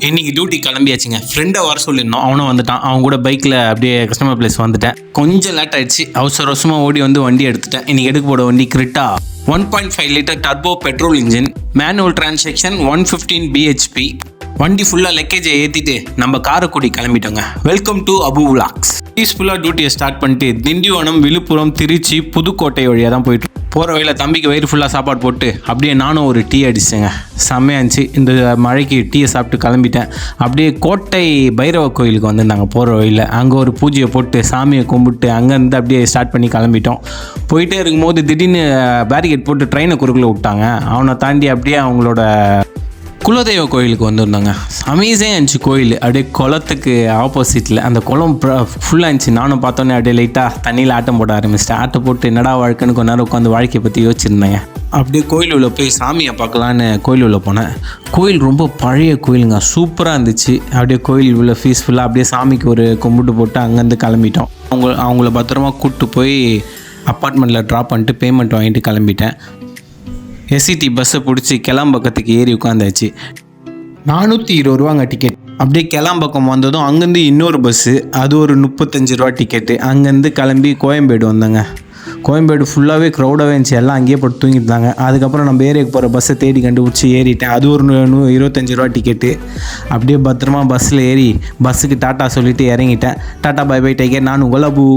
இன்றைக்கி டியூட்டி கிளம்பியாச்சுங்க. ஃப்ரெண்டை வர சொல்லியிருந்தோம், அவனும் வந்துட்டான். அவன் கூட பைக்கில் அப்படியே கஸ்டமர் பிளேஸ் வந்துட்டேன். கொஞ்சம் லேட் ஆகிடுச்சு. அவசரமாக ஓடி வந்து வண்டி எடுத்துட்டேன். இன்றைக்கி எடுக்க போட வண்டி Creta 1.5 litre turbo petrol engine, manual transaction, 115 bhp. வண்டி ஃபுல்லாக லக்கேஜை ஏற்றிட்டு நம்ம காரைக்குடி கிளம்பிட்டோங்க. Welcome to Abu vlogs. பீஸ்ஃபுல்லாக டியூட்டியை ஸ்டார்ட் பண்ணிட்டு திண்டிவனம், விழுப்புரம், திருச்சி, புதுக்கோட்டை வழியாக தான் போயிட்டு போகிற வழியில் தம்பிக்கு வயிறு ஃபுல்லாக சாப்பாடு போட்டு அப்படியே நானும் ஒரு டீ அடிச்சேங்க. செம்மையாக இருந்துச்சு. இந்த மழைக்கு டீயை சாப்பிட்டு கிளம்பிட்டேன். அப்படியே கோட்டை பைரவ கோயிலுக்கு வந்திருந்தாங்க போகிற வழியில். அங்கே ஒரு பூஜையை போட்டு சாமியை கும்பிட்டு அங்கேருந்து அப்படியே ஸ்டார்ட் பண்ணி கிளம்பிட்டோம். போயிட்டே இருக்கும்போது திடீர்னு பேரிகேட் போட்டு ட்ரெயினை குறுக்கில் விட்டாங்க. அவனை தாண்டி அப்படியே அவங்களோட குலதெய்வ கோயிலுக்கு வந்திருந்தாங்க. அமேசிங்காக இருந்துச்சு கோயில். அப்படியே குளத்துக்கு ஆப்போசிட்டில் அந்த குளம் ஃபுல்லாக இருந்துச்சு. நானும் பார்த்தோன்னே அப்படியே லைட்டாக தண்ணியில் ஆட்டம் போட ஆரம்பிச்சிட்டேன். ஆட்டம் போட்டு என்னடா வாழ்க்கைன்னு கொஞ்ச நேரம் உட்காந்து வாழ்க்கையை பற்றி யோசிச்சிருந்தேங்க. அப்படியே கோயில் உள்ள போய் சாமியை பார்க்கலான்னு கோயில் உள்ள போனேன். கோயில் ரொம்ப பழைய கோயிலுங்க, சூப்பராக இருந்துச்சு. அப்படியே கோயில் உள்ள பீஸ்ஃபுல்லாக அப்படியே சாமிக்கு ஒரு கும்பிட்டு போட்டு அங்கேருந்து கிளம்பிட்டோம். அவங்கள பத்திரமா கூப்பிட்டு போய் அப்பார்ட்மெண்ட்டில் ட்ராப் பண்ணிட்டு பேமெண்ட் வாங்கிட்டு கிளம்பிட்டேன். எஸ்சிடி பஸ்ஸை பிடிச்சி கிளம்பக்கத்துக்கு ஏறி உட்காந்தாச்சு. 420 ரூபாங்க டிக்கெட். அப்படியே கிளம்பக்கம் வந்ததும் அங்கேருந்து இன்னொரு பஸ்ஸு, அது ஒரு 35 ரூபா டிக்கெட்டு. அங்கேருந்து கிளம்பி கோயம்பேடு வந்தேங்க. கோயம்பேடு ஃபுல்லாகவே க்ரௌடாகவே இருந்துச்சு. எல்லாம் அங்கேயே போட்டு தூங்கிட்டு இருந்தாங்க. அதுக்கப்புறம் நம்ம ஏரியாவுக்கு போகிற பஸ்ஸை தேடி கண்டுபிடிச்சி ஏறிட்டேன். அது ஒரு 25 ரூபா டிக்கெட்டு. அப்படியே பத்திரமா பஸ்ஸில் ஏறி பஸ்ஸுக்கு டாட்டா சொல்லிவிட்டு இறங்கிட்டேன். Tata bye bye take care. நான் உங்கள் அபு.